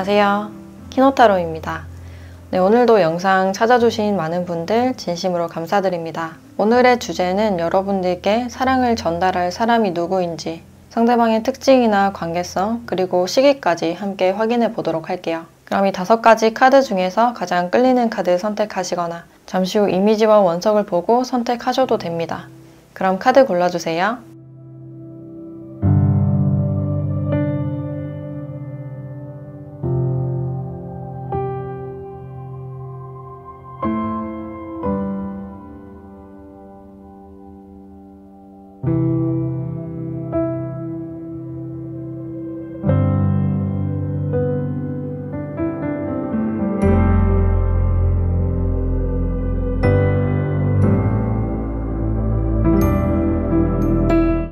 안녕하세요. 키노타로입니다. 네, 오늘도 영상 찾아주신 많은 분들 진심으로 감사드립니다. 오늘의 주제는 여러분들께 사랑을 전달할 사람이 누구인지, 상대방의 특징이나 관계성, 그리고 시기까지 함께 확인해 보도록 할게요. 그럼 이 5가지 카드 중에서 가장 끌리는 카드 선택하시거나 잠시 후 이미지와 원석을 보고 선택하셔도 됩니다. 그럼 카드 골라주세요.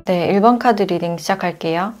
네, 1번 카드 리딩 시작할게요.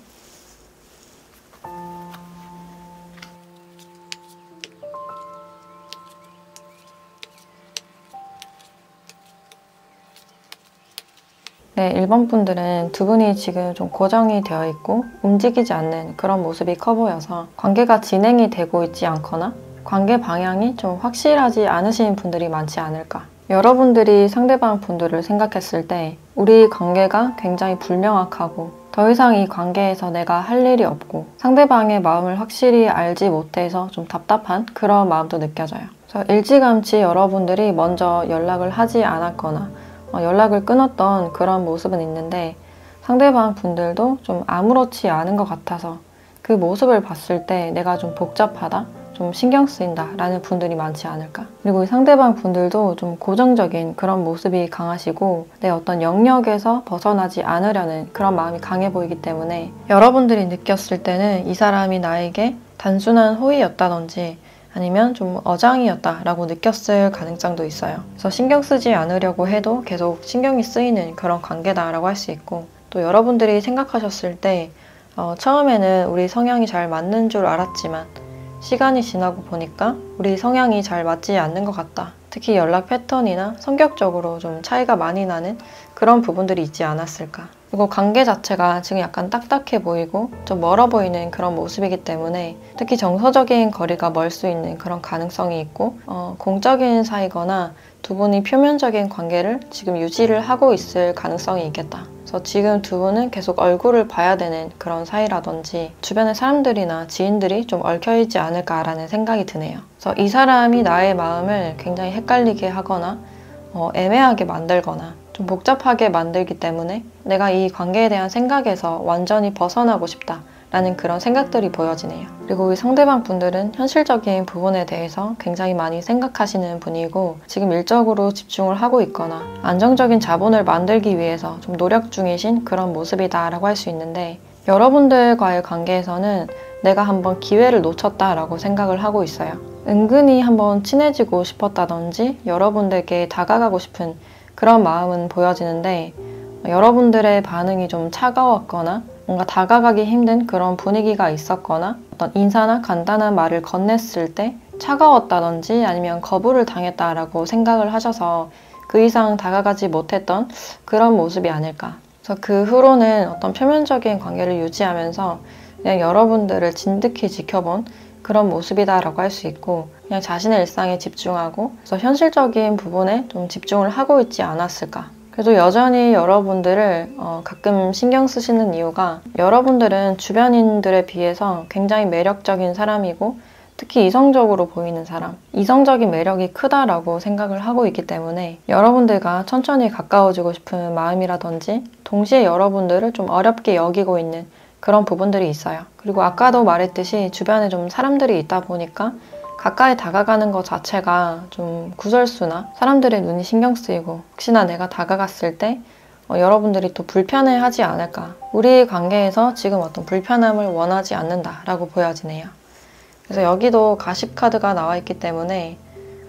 네, 1번 분들은 두 분이 지금 좀 고정이 되어 있고 움직이지 않는 그런 모습이 커 보여서 관계가 진행이 되고 있지 않거나 관계 방향이 좀 확실하지 않으신 분들이 많지 않을까. 여러분들이 상대방 분들을 생각했을 때 우리 관계가 굉장히 불명확하고 더 이상 이 관계에서 내가 할 일이 없고 상대방의 마음을 확실히 알지 못해서 좀 답답한 그런 마음도 느껴져요. 그래서 일찌감치 여러분들이 먼저 연락을 하지 않았거나 연락을 끊었던 그런 모습은 있는데 상대방 분들도 좀 아무렇지 않은 것 같아서 그 모습을 봤을 때 내가 좀 복잡하다, 좀 신경 쓰인다 라는 분들이 많지 않을까. 그리고 상대방 분들도 좀 고정적인 그런 모습이 강하시고 내 어떤 영역에서 벗어나지 않으려는 그런 마음이 강해 보이기 때문에 여러분들이 느꼈을 때는 이 사람이 나에게 단순한 호의였다든지 아니면 좀 어장이었다라고 느꼈을 가능성도 있어요. 그래서 신경 쓰지 않으려고 해도 계속 신경이 쓰이는 그런 관계다라고 할 수 있고, 또 여러분들이 생각하셨을 때 처음에는 우리 성향이 잘 맞는 줄 알았지만 시간이 지나고 보니까 우리 성향이 잘 맞지 않는 것 같다. 특히 연락 패턴이나 성격적으로 좀 차이가 많이 나는 그런 부분들이 있지 않았을까. 그리고 관계 자체가 지금 약간 딱딱해 보이고 좀 멀어 보이는 그런 모습이기 때문에 특히 정서적인 거리가 멀 수 있는 그런 가능성이 있고 공적인 사이거나 두 분이 표면적인 관계를 지금 유지를 하고 있을 가능성이 있겠다. 그래서 지금 두 분은 계속 얼굴을 봐야 되는 그런 사이라든지 주변의 사람들이나 지인들이 좀 얽혀있지 않을까라는 생각이 드네요. 그래서 이 사람이 나의 마음을 굉장히 헷갈리게 하거나 애매하게 만들거나 좀 복잡하게 만들기 때문에 내가 이 관계에 대한 생각에서 완전히 벗어나고 싶다 라는 그런 생각들이 보여지네요. 그리고 이 상대방 분들은 현실적인 부분에 대해서 굉장히 많이 생각하시는 분이고 지금 일적으로 집중을 하고 있거나 안정적인 자본을 만들기 위해서 좀 노력 중이신 그런 모습이다 라고 할 수 있는데, 여러분들과의 관계에서는 내가 한번 기회를 놓쳤다라고 생각을 하고 있어요. 은근히 한번 친해지고 싶었다든지 여러분들께 다가가고 싶은 그런 마음은 보여지는데 여러분들의 반응이 좀 차가웠거나 뭔가 다가가기 힘든 그런 분위기가 있었거나 어떤 인사나 간단한 말을 건넸을 때 차가웠다든지 아니면 거부를 당했다라고 생각을 하셔서 그 이상 다가가지 못했던 그런 모습이 아닐까. 그래서 그 후로는 어떤 표면적인 관계를 유지하면서 그냥 여러분들을 진득히 지켜본 그런 모습이다라고 할 수 있고 그냥 자신의 일상에 집중하고 그래서 현실적인 부분에 좀 집중을 하고 있지 않았을까. 그래도 여전히 여러분들을 가끔 신경 쓰시는 이유가 여러분들은 주변인들에 비해서 굉장히 매력적인 사람이고 특히 이성적으로 보이는 사람, 이성적인 매력이 크다라고 생각을 하고 있기 때문에 여러분들과 천천히 가까워지고 싶은 마음이라든지 동시에 여러분들을 좀 어렵게 여기고 있는 그런 부분들이 있어요. 그리고 아까도 말했듯이 주변에 좀 사람들이 있다 보니까 가까이 다가가는 것 자체가 좀 구설수나 사람들의 눈이 신경 쓰이고 혹시나 내가 다가갔을 때 여러분들이 또 불편해하지 않을까. 우리 관계에서 지금 어떤 불편함을 원하지 않는다라고 보여지네요. 그래서 여기도 가십 카드가 나와 있기 때문에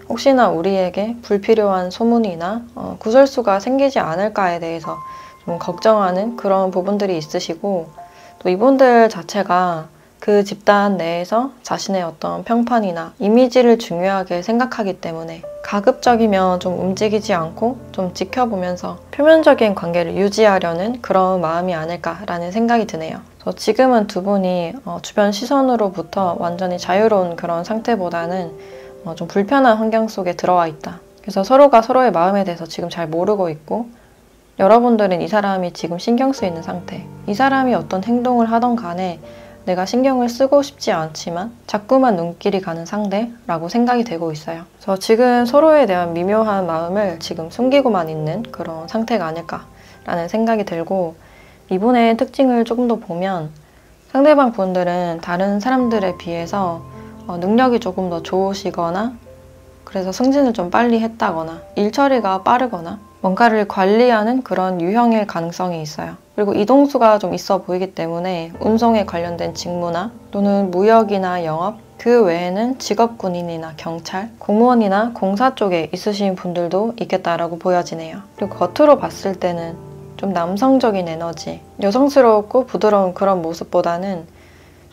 혹시나 우리에게 불필요한 소문이나 구설수가 생기지 않을까에 대해서 좀 걱정하는 그런 부분들이 있으시고, 또 이분들 자체가 그 집단 내에서 자신의 어떤 평판이나 이미지를 중요하게 생각하기 때문에 가급적이면 좀 움직이지 않고 좀 지켜보면서 표면적인 관계를 유지하려는 그런 마음이 아닐까라는 생각이 드네요. 그래서 지금은 두 분이 주변 시선으로부터 완전히 자유로운 그런 상태보다는 좀 불편한 환경 속에 들어와 있다. 그래서 서로가 서로의 마음에 대해서 지금 잘 모르고 있고, 여러분들은 이 사람이 지금 신경 쓰이는 상태, 이 사람이 어떤 행동을 하던 간에 내가 신경을 쓰고 싶지 않지만 자꾸만 눈길이 가는 상대라고 생각이 되고 있어요. 그래서 지금 서로에 대한 미묘한 마음을 지금 숨기고만 있는 그런 상태가 아닐까라는 생각이 들고, 이분의 특징을 조금 더 보면 상대방 분들은 다른 사람들에 비해서 능력이 조금 더 좋으시거나, 그래서 승진을 좀 빨리 했다거나 일 처리가 빠르거나 뭔가를 관리하는 그런 유형일 가능성이 있어요. 그리고 이동수가 좀 있어 보이기 때문에 운송에 관련된 직무나 또는 무역이나 영업, 그 외에는 직업군인이나 경찰, 공무원이나 공사 쪽에 있으신 분들도 있겠다라고 보여지네요. 그리고 겉으로 봤을 때는 좀 남성적인 에너지, 여성스럽고 부드러운 그런 모습보다는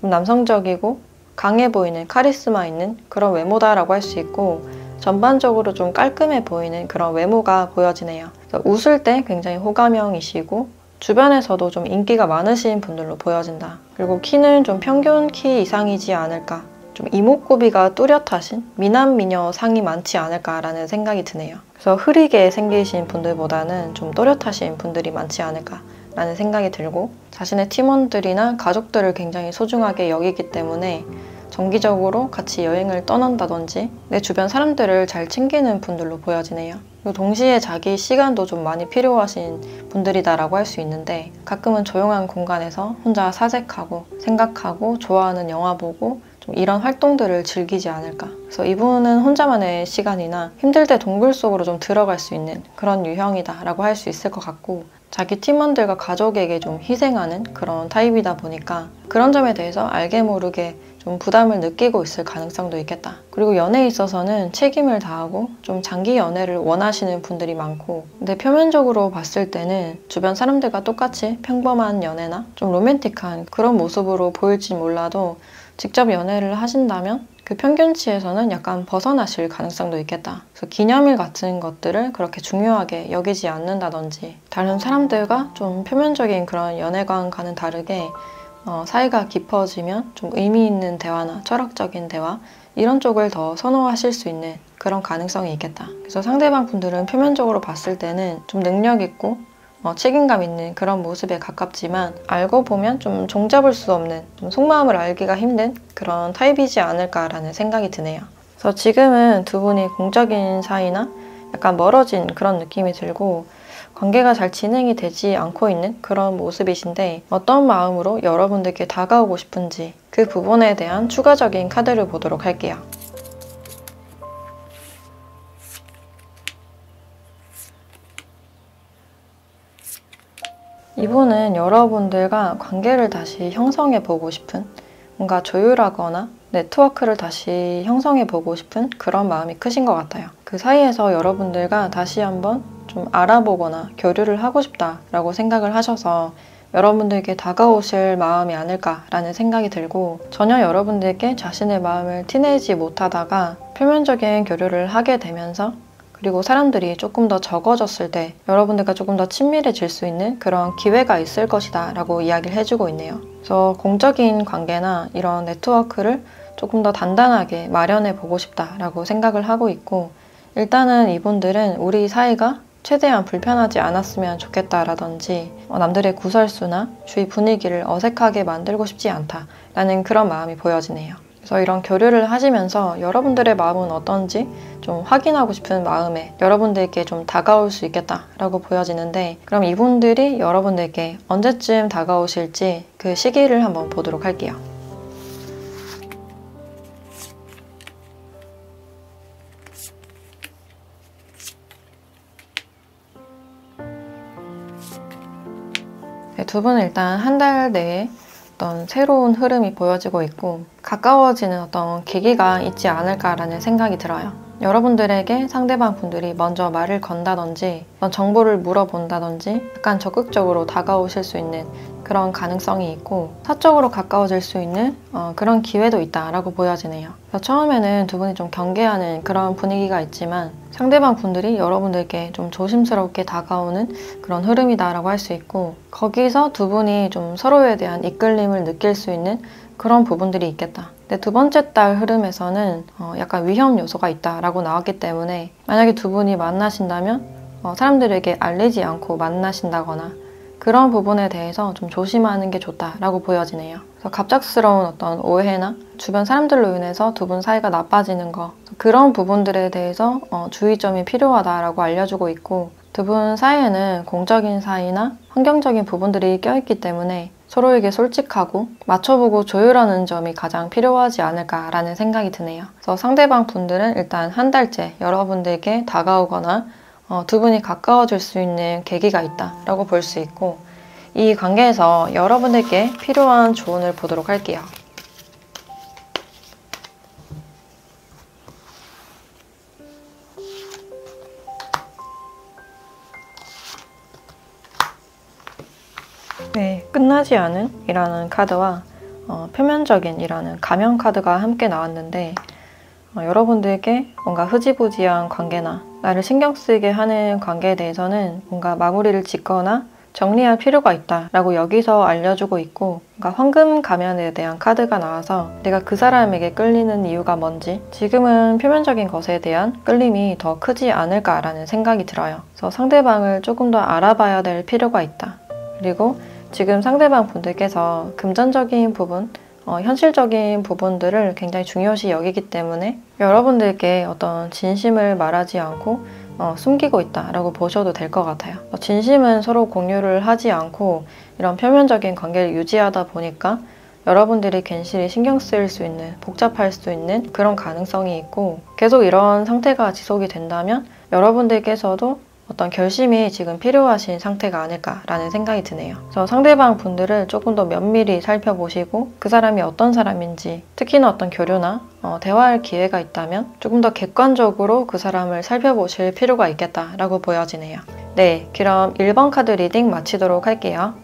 좀 남성적이고 강해 보이는 카리스마 있는 그런 외모다라고 할 수 있고, 전반적으로 좀 깔끔해 보이는 그런 외모가 보여지네요. 웃을 때 굉장히 호감형이시고 주변에서도 좀 인기가 많으신 분들로 보여진다. 그리고 키는 좀 평균 키 이상이지 않을까, 좀 이목구비가 뚜렷하신 미남 미녀 상이 많지 않을까라는 생각이 드네요. 그래서 흐리게 생기신 분들보다는 좀 또렷하신 분들이 많지 않을까라는 생각이 들고, 자신의 팀원들이나 가족들을 굉장히 소중하게 여기기 때문에 정기적으로 같이 여행을 떠난다든지 내 주변 사람들을 잘 챙기는 분들로 보여지네요. 그리고 동시에 자기 시간도 좀 많이 필요하신 분들이다라고 할 수 있는데, 가끔은 조용한 공간에서 혼자 사색하고 생각하고 좋아하는 영화 보고 좀 이런 활동들을 즐기지 않을까. 그래서 이분은 혼자만의 시간이나 힘들 때 동굴 속으로 좀 들어갈 수 있는 그런 유형이다라고 할 수 있을 것 같고, 자기 팀원들과 가족에게 좀 희생하는 그런 타입이다 보니까 그런 점에 대해서 알게 모르게 좀 부담을 느끼고 있을 가능성도 있겠다. 그리고 연애에 있어서는 책임을 다하고 좀 장기 연애를 원하시는 분들이 많고, 근데 표면적으로 봤을 때는 주변 사람들과 똑같이 평범한 연애나 좀 로맨틱한 그런 모습으로 보일지 몰라도 직접 연애를 하신다면 그 평균치에서는 약간 벗어나실 가능성도 있겠다. 그래서 기념일 같은 것들을 그렇게 중요하게 여기지 않는다든지, 다른 사람들과 좀 표면적인 그런 연애관과는 다르게 사이가 깊어지면 좀 의미 있는 대화나 철학적인 대화, 이런 쪽을 더 선호하실 수 있는 그런 가능성이 있겠다. 그래서 상대방 분들은 표면적으로 봤을 때는 좀 능력 있고 책임감 있는 그런 모습에 가깝지만, 알고 보면 좀 종잡을 수 없는, 좀 속마음을 알기가 힘든 그런 타입이지 않을까라는 생각이 드네요. 그래서 지금은 두 분이 공적인 사이나 약간 멀어진 그런 느낌이 들고, 관계가 잘 진행이 되지 않고 있는 그런 모습이신데, 어떤 마음으로 여러분들께 다가오고 싶은지 그 부분에 대한 추가적인 카드를 보도록 할게요. 이분은 여러분들과 관계를 다시 형성해 보고 싶은, 뭔가 조율하거나 네트워크를 다시 형성해 보고 싶은 그런 마음이 크신 것 같아요. 그 사이에서 여러분들과 다시 한번 좀 알아보거나 교류를 하고 싶다라고 생각을 하셔서 여러분들께 다가오실 마음이 아닐까라는 생각이 들고, 전혀 여러분들께 자신의 마음을 티내지 못하다가 표면적인 교류를 하게 되면서, 그리고 사람들이 조금 더 적어졌을 때 여러분들과 조금 더 친밀해질 수 있는 그런 기회가 있을 것이다 라고 이야기를 해주고 있네요. 그래서 공적인 관계나 이런 네트워크를 조금 더 단단하게 마련해 보고 싶다라고 생각을 하고 있고, 일단은 이분들은 우리 사이가 최대한 불편하지 않았으면 좋겠다라든지 남들의 구설수나 주위 분위기를 어색하게 만들고 싶지 않다라는 그런 마음이 보여지네요. 그래서 이런 교류를 하시면서 여러분들의 마음은 어떤지 좀 확인하고 싶은 마음에 여러분들께 좀 다가올 수 있겠다라고 보여지는데, 그럼 이분들이 여러분들께 언제쯤 다가오실지 그 시기를 한번 보도록 할게요. 네, 두 분은 일단 한 달 내에 어떤 새로운 흐름이 보여지고 있고, 가까워지는 어떤 계기가 있지 않을까라는 생각이 들어요. 여러분들에게 상대방 분들이 먼저 말을 건다든지 어떤 정보를 물어본다든지 약간 적극적으로 다가오실 수 있는 그런 가능성이 있고 사적으로 가까워질 수 있는 그런 기회도 있다라고 보여지네요. 그래서 처음에는 두 분이 좀 경계하는 그런 분위기가 있지만 상대방 분들이 여러분들께 좀 조심스럽게 다가오는 그런 흐름이다라고 할 수 있고 거기서 두 분이 좀 서로에 대한 이끌림을 느낄 수 있는 그런 부분들이 있겠다. 근데 두 번째 달 흐름에서는 약간 위험 요소가 있다라고 나왔기 때문에 만약에 두 분이 만나신다면 사람들에게 알리지 않고 만나신다거나 그런 부분에 대해서 좀 조심하는 게 좋다라고 보여지네요. 그래서 갑작스러운 어떤 오해나 주변 사람들로 인해서 두 분 사이가 나빠지는 거 그런 부분들에 대해서 주의점이 필요하다라고 알려주고 있고 두 분 사이에는 공적인 사이나 환경적인 부분들이 껴있기 때문에 서로에게 솔직하고 맞춰보고 조율하는 점이 가장 필요하지 않을까라는 생각이 드네요. 그래서 상대방 분들은 일단 한 달째 여러분들께 다가오거나 두 분이 가까워질 수 있는 계기가 있다라고 볼 수 있고 이 관계에서 여러분들께 필요한 조언을 보도록 할게요. 네, 끝나지 않은 이라는 카드와 표면적인 이라는 가면 카드가 함께 나왔는데 여러분들께 뭔가 흐지부지한 관계나 나를 신경 쓰게 하는 관계에 대해서는 뭔가 마무리를 짓거나 정리할 필요가 있다라고 여기서 알려주고 있고 뭔가 황금 가면에 대한 카드가 나와서 내가 그 사람에게 끌리는 이유가 뭔지 지금은 표면적인 것에 대한 끌림이 더 크지 않을까라는 생각이 들어요. 그래서 상대방을 조금 더 알아봐야 될 필요가 있다. 그리고 지금 상대방 분들께서 금전적인 부분, 현실적인 부분들을 굉장히 중요시 여기기 때문에 여러분들께 어떤 진심을 말하지 않고 숨기고 있다라고 보셔도 될 것 같아요. 진심은 서로 공유를 하지 않고 이런 표면적인 관계를 유지하다 보니까 여러분들이 괜시리 신경 쓰일 수 있는, 복잡할 수 있는 그런 가능성이 있고 계속 이런 상태가 지속이 된다면 여러분들께서도 어떤 결심이 지금 필요하신 상태가 아닐까라는 생각이 드네요. 그래서 상대방 분들을 조금 더 면밀히 살펴보시고 그 사람이 어떤 사람인지 특히나 어떤 교류나 대화할 기회가 있다면 조금 더 객관적으로 그 사람을 살펴보실 필요가 있겠다라고 보여지네요. 네, 그럼 1번 카드 리딩 마치도록 할게요.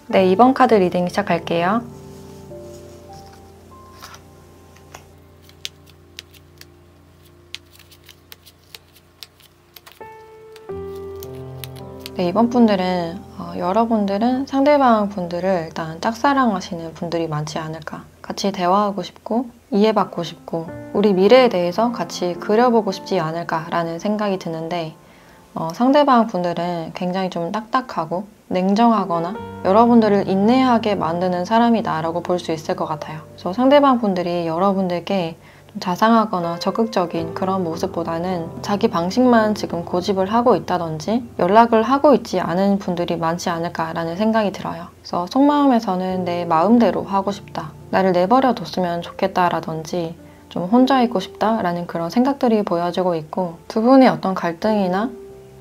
네, 2번 카드 리딩 시작할게요. 네, 이번 분들은 여러분들은 상대방 분들을 일단 짝사랑하시는 분들이 많지 않을까. 같이 대화하고 싶고 이해받고 싶고 우리 미래에 대해서 같이 그려보고 싶지 않을까라는 생각이 드는데 상대방 분들은 굉장히 좀 딱딱하고 냉정하거나 여러분들을 인내하게 만드는 사람이다 라고 볼 수 있을 것 같아요. 그래서 상대방 분들이 여러분들께 좀 자상하거나 적극적인 그런 모습보다는 자기 방식만 지금 고집을 하고 있다든지 연락을 하고 있지 않은 분들이 많지 않을까라는 생각이 들어요. 그래서 속마음에서는 내 마음대로 하고 싶다. 나를 내버려 뒀으면 좋겠다라든지 좀 혼자 있고 싶다라는 그런 생각들이 보여지고 있고 두 분의 어떤 갈등이나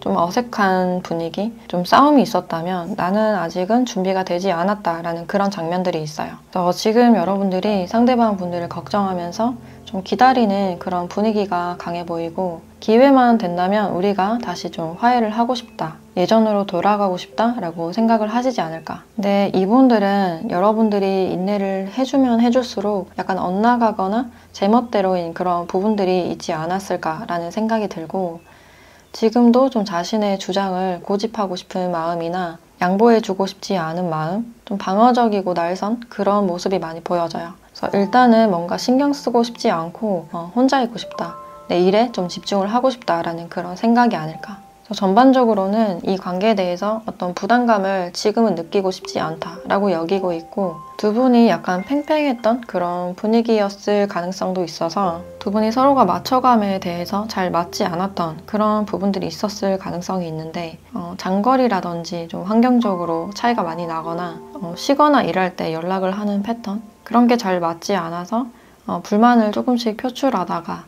좀 어색한 분위기, 좀 싸움이 있었다면 나는 아직은 준비가 되지 않았다라는 그런 장면들이 있어요. 그래서 지금 여러분들이 상대방 분들을 걱정하면서 좀 기다리는 그런 분위기가 강해 보이고 기회만 된다면 우리가 다시 좀 화해를 하고 싶다. 예전으로 돌아가고 싶다라고 생각을 하시지 않을까. 근데 이분들은 여러분들이 인내를 해주면 해줄수록 약간 엇나가거나 제멋대로인 그런 부분들이 있지 않았을까라는 생각이 들고 지금도 좀 자신의 주장을 고집하고 싶은 마음이나 양보해주고 싶지 않은 마음, 좀 방어적이고 날선 그런 모습이 많이 보여져요. 그래서 일단은 뭔가 신경 쓰고 싶지 않고 혼자 있고 싶다. 내 일에 좀 집중을 하고 싶다라는 그런 생각이 아닐까. 그래서 전반적으로는 이 관계에 대해서 어떤 부담감을 지금은 느끼고 싶지 않다라고 여기고 있고 두 분이 약간 팽팽했던 그런 분위기였을 가능성도 있어서 두 분이 서로가 맞춰감에 대해서 잘 맞지 않았던 그런 부분들이 있었을 가능성이 있는데 장거리라든지 좀 환경적으로 차이가 많이 나거나 쉬거나 일할 때 연락을 하는 패턴 그런 게 잘 맞지 않아서 불만을 조금씩 표출하다가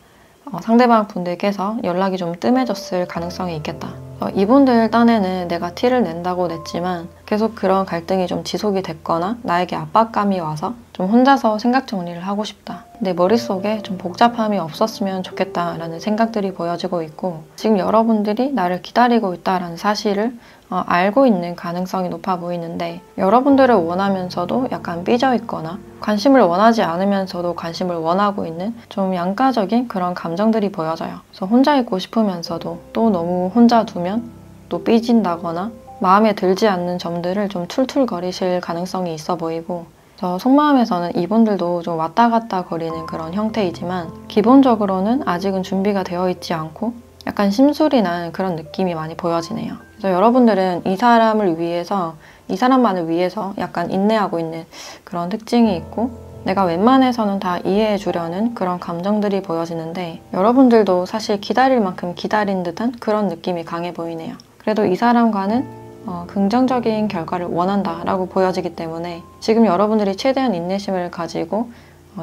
상대방 분들께서 연락이 좀 뜸해졌을 가능성이 있겠다. 이분들 딴에는 내가 티를 낸다고 냈지만 계속 그런 갈등이 좀 지속이 됐거나 나에게 압박감이 와서 좀 혼자서 생각 정리를 하고 싶다. 내 머릿속에 좀 복잡함이 없었으면 좋겠다라는 생각들이 보여지고 있고, 지금 여러분들이 나를 기다리고 있다라는 사실을 알고 있는 가능성이 높아 보이는데, 여러분들을 원하면서도 약간 삐져 있거나 관심을 원하지 않으면서도 관심을 원하고 있는 좀 양가적인 그런 감정들이 보여져요. 그래서 혼자 있고 싶으면서도 또 너무 혼자 두면 또 삐진다거나 마음에 들지 않는 점들을 좀 툴툴거리실 가능성이 있어 보이고, 저 속마음에서는 이분들도 좀 왔다 갔다 거리는 그런 형태이지만 기본적으로는 아직은 준비가 되어 있지 않고 약간 심술이 난 그런 느낌이 많이 보여지네요. 그래서 여러분들은 이 사람을 위해서, 이 사람만을 위해서 약간 인내하고 있는 그런 특징이 있고, 내가 웬만해서는 다 이해해 주려는 그런 감정들이 보여지는데, 여러분들도 사실 기다릴 만큼 기다린 듯한 그런 느낌이 강해 보이네요. 그래도 이 사람과는 긍정적인 결과를 원한다라고 보여지기 때문에 지금 여러분들이 최대한 인내심을 가지고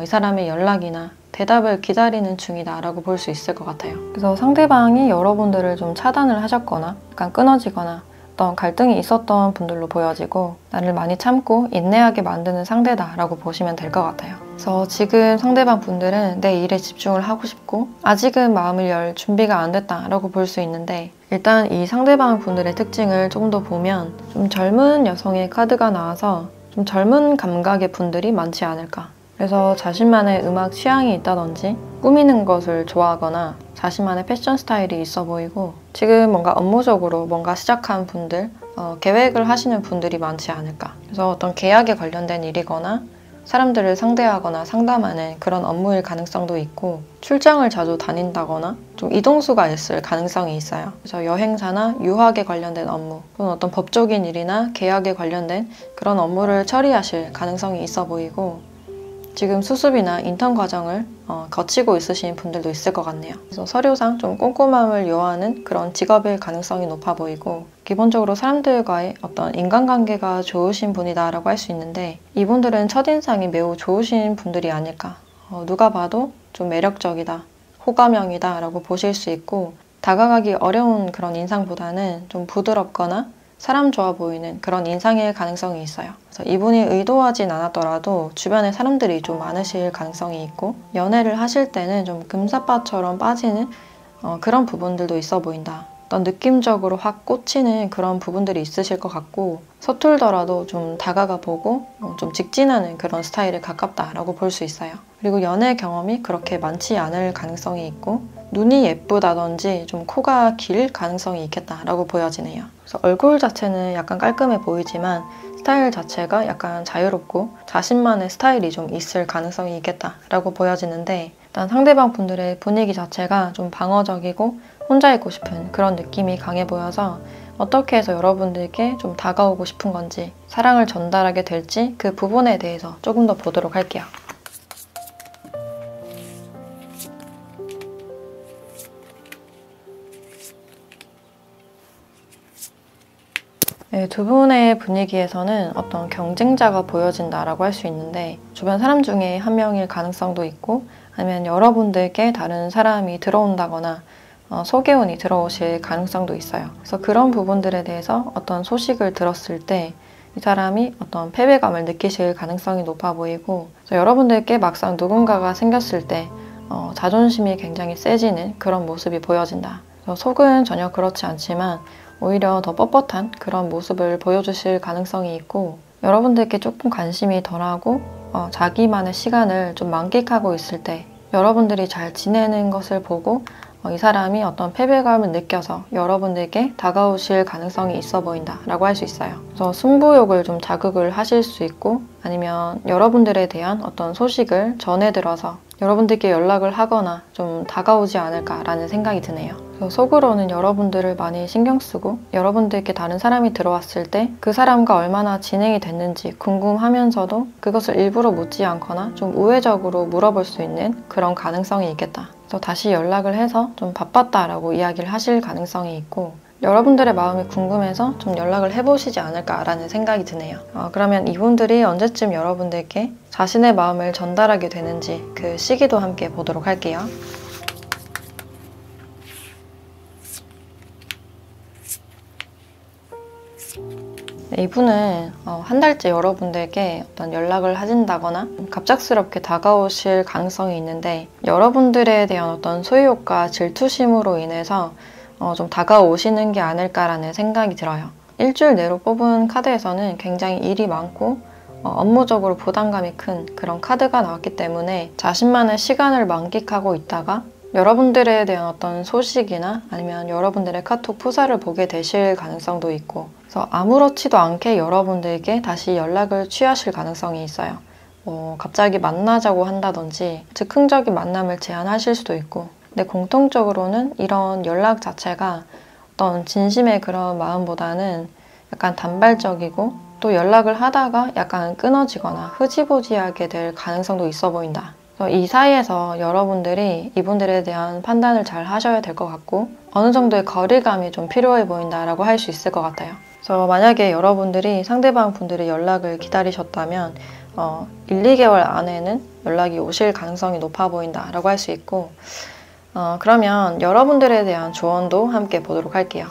이 사람의 연락이나 대답을 기다리는 중이다라고 볼 수 있을 것 같아요. 그래서 상대방이 여러분들을 좀 차단을 하셨거나 약간 끊어지거나 어떤 갈등이 있었던 분들로 보여지고, 나를 많이 참고 인내하게 만드는 상대다라고 보시면 될 것 같아요. 그래서 지금 상대방 분들은 내 일에 집중을 하고 싶고 아직은 마음을 열 준비가 안 됐다라고 볼 수 있는데, 일단 이 상대방 분들의 특징을 조금 더 보면 좀 젊은 여성의 카드가 나와서 좀 젊은 감각의 분들이 많지 않을까. 그래서 자신만의 음악 취향이 있다든지 꾸미는 것을 좋아하거나 자신만의 패션 스타일이 있어 보이고, 지금 뭔가 업무적으로 뭔가 시작한 분들, 계획을 하시는 분들이 많지 않을까. 그래서 어떤 계약에 관련된 일이거나 사람들을 상대하거나 상담하는 그런 업무일 가능성도 있고, 출장을 자주 다닌다거나 좀 이동수가 있을 가능성이 있어요. 그래서 여행사나 유학에 관련된 업무, 또는 어떤 법적인 일이나 계약에 관련된 그런 업무를 처리하실 가능성이 있어 보이고, 지금 수습이나 인턴 과정을 거치고 있으신 분들도 있을 것 같네요. 그래서 서류상 좀 꼼꼼함을 요하는 그런 직업일 가능성이 높아 보이고, 기본적으로 사람들과의 어떤 인간관계가 좋으신 분이다라고 할 수 있는데, 이분들은 첫인상이 매우 좋으신 분들이 아닐까. 누가 봐도 좀 매력적이다, 호감형이다 라고 보실 수 있고, 다가가기 어려운 그런 인상보다는 좀 부드럽거나 사람 좋아 보이는 그런 인상일 가능성이 있어요. 그래서 이분이 의도하진 않았더라도 주변에 사람들이 좀 많으실 가능성이 있고, 연애를 하실 때는 좀 금사빠처럼 빠지는 그런 부분들도 있어 보인다. 어떤 느낌적으로 확 꽂히는 그런 부분들이 있으실 것 같고, 서툴더라도 좀 다가가 보고 좀 직진하는 그런 스타일에 가깝다라고 볼 수 있어요. 그리고 연애 경험이 그렇게 많지 않을 가능성이 있고, 눈이 예쁘다든지 좀 코가 길 가능성이 있겠다라고 보여지네요. 그래서 얼굴 자체는 약간 깔끔해 보이지만 스타일 자체가 약간 자유롭고 자신만의 스타일이 좀 있을 가능성이 있겠다라고 보여지는데, 일단 상대방 분들의 분위기 자체가 좀 방어적이고 혼자 있고 싶은 그런 느낌이 강해 보여서, 어떻게 해서 여러분들께 좀 다가오고 싶은 건지, 사랑을 전달하게 될지 그 부분에 대해서 조금 더 보도록 할게요. 네, 두 분의 분위기에서는 어떤 경쟁자가 보여진다라고 할 수 있는데, 주변 사람 중에 한 명일 가능성도 있고, 아니면 여러분들께 다른 사람이 들어온다거나 소개운이 들어오실 가능성도 있어요. 그래서 그런 부분들에 대해서 어떤 소식을 들었을 때 이 사람이 어떤 패배감을 느끼실 가능성이 높아 보이고, 여러분들께 막상 누군가가 생겼을 때 자존심이 굉장히 세지는 그런 모습이 보여진다. 속은 전혀 그렇지 않지만 오히려 더 뻣뻣한 그런 모습을 보여주실 가능성이 있고, 여러분들께 조금 관심이 덜하고 자기만의 시간을 좀 만끽하고 있을 때 여러분들이 잘 지내는 것을 보고 이 사람이 어떤 패배감을 느껴서 여러분들께 다가오실 가능성이 있어 보인다 라고 할 수 있어요. 그래서 승부욕을 좀 자극을 하실 수 있고, 아니면 여러분들에 대한 어떤 소식을 전해 들어서 여러분들께 연락을 하거나 좀 다가오지 않을까라는 생각이 드네요. 그래서 속으로는 여러분들을 많이 신경 쓰고, 여러분들께 다른 사람이 들어왔을 때 그 사람과 얼마나 진행이 됐는지 궁금하면서도 그것을 일부러 묻지 않거나 좀 우회적으로 물어볼 수 있는 그런 가능성이 있겠다. 그래서 다시 연락을 해서 좀 바빴다라고 이야기를 하실 가능성이 있고, 여러분들의 마음이 궁금해서 좀 연락을 해보시지 않을까라는 생각이 드네요. 그러면 이분들이 언제쯤 여러분들께 자신의 마음을 전달하게 되는지 그 시기도 함께 보도록 할게요. 이분은 한 달째 여러분들에게 어떤 연락을 하신다거나 갑작스럽게 다가오실 가능성이 있는데, 여러분들에 대한 어떤 소유욕과 질투심으로 인해서 좀 다가오시는 게 아닐까라는 생각이 들어요. 일주일 내로 뽑은 카드에서는 굉장히 일이 많고 업무적으로 부담감이 큰 그런 카드가 나왔기 때문에 자신만의 시간을 만끽하고 있다가 여러분들에 대한 어떤 소식이나 아니면 여러분들의 카톡 프사를 보게 되실 가능성도 있고, 그래서 아무렇지도 않게 여러분들에게 다시 연락을 취하실 가능성이 있어요. 갑자기 만나자고 한다든지 즉흥적인 만남을 제안하실 수도 있고, 근데 공통적으로는 이런 연락 자체가 어떤 진심의 그런 마음보다는 약간 단발적이고, 또 연락을 하다가 약간 끊어지거나 흐지부지하게 될 가능성도 있어 보인다. 이 사이에서 여러분들이 이분들에 대한 판단을 잘 하셔야 될 것 같고, 어느 정도의 거리감이 좀 필요해 보인다라고 할 수 있을 것 같아요. 그래서 만약에 여러분들이 상대방 분들의 연락을 기다리셨다면 1, 2개월 안에는 연락이 오실 가능성이 높아 보인다라고 할 수 있고, 그러면 여러분들에 대한 조언도 함께 보도록 할게요.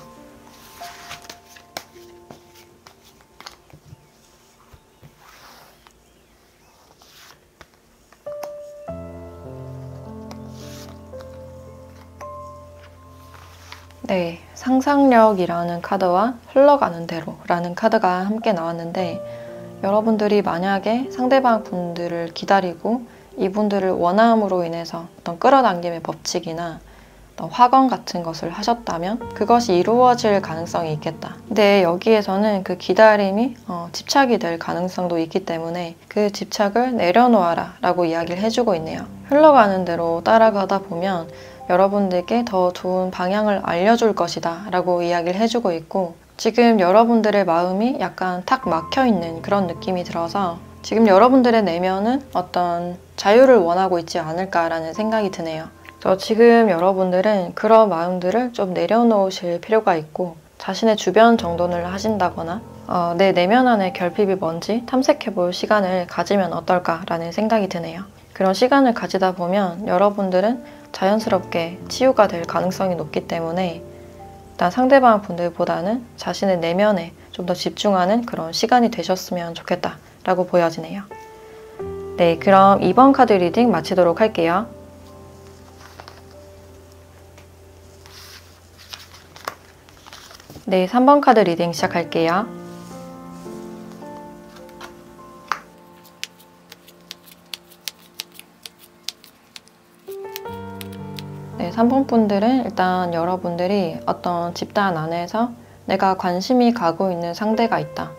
네, 상상력이라는 카드와 흘러가는 대로라는 카드가 함께 나왔는데, 여러분들이 만약에 상대방 분들을 기다리고 이분들을 원함으로 인해서 어떤 끌어당김의 법칙이나 어떤 화건 같은 것을 하셨다면 그것이 이루어질 가능성이 있겠다. 근데 여기에서는 그 기다림이 집착이 될 가능성도 있기 때문에 그 집착을 내려놓아라 라고 이야기를 해주고 있네요. 흘러가는 대로 따라가다 보면 여러분들께 더 좋은 방향을 알려줄 것이다 라고 이야기를 해주고 있고, 지금 여러분들의 마음이 약간 탁 막혀있는 그런 느낌이 들어서 지금 여러분들의 내면은 어떤 자유를 원하고 있지 않을까라는 생각이 드네요. 그래서 지금 여러분들은 그런 마음들을 좀 내려놓으실 필요가 있고, 자신의 주변 정돈을 하신다거나 내 내면 안에 결핍이 뭔지 탐색해볼 시간을 가지면 어떨까라는 생각이 드네요. 그런 시간을 가지다 보면 여러분들은 자연스럽게 치유가 될 가능성이 높기 때문에 일단 상대방 분들보다는 자신의 내면에 좀 더 집중하는 그런 시간이 되셨으면 좋겠다라고 보여지네요. 네, 그럼 2번 카드 리딩 마치도록 할게요. 네, 3번 카드 리딩 시작할게요. 네, 3번 분들은 일단 여러분들이 어떤 집단 안에서 내가 관심이 가고 있는 상대가 있다.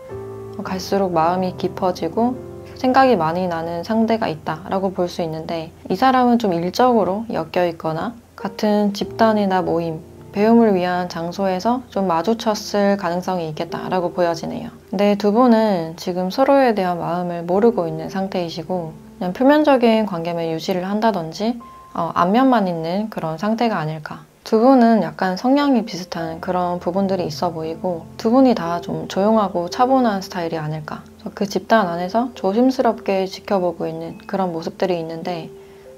갈수록 마음이 깊어지고 생각이 많이 나는 상대가 있다 라고 볼 수 있는데, 이 사람은 좀 일적으로 엮여 있거나 같은 집단이나 모임, 배움을 위한 장소에서 좀 마주쳤을 가능성이 있겠다라고 보여지네요. 근데 두 분은 지금 서로에 대한 마음을 모르고 있는 상태이시고, 그냥 표면적인 관계만 유지를 한다든지 안면만 있는 그런 상태가 아닐까. 두 분은 약간 성향이 비슷한 그런 부분들이 있어 보이고, 두 분이 다 좀 조용하고 차분한 스타일이 아닐까. 그 집단 안에서 조심스럽게 지켜보고 있는 그런 모습들이 있는데,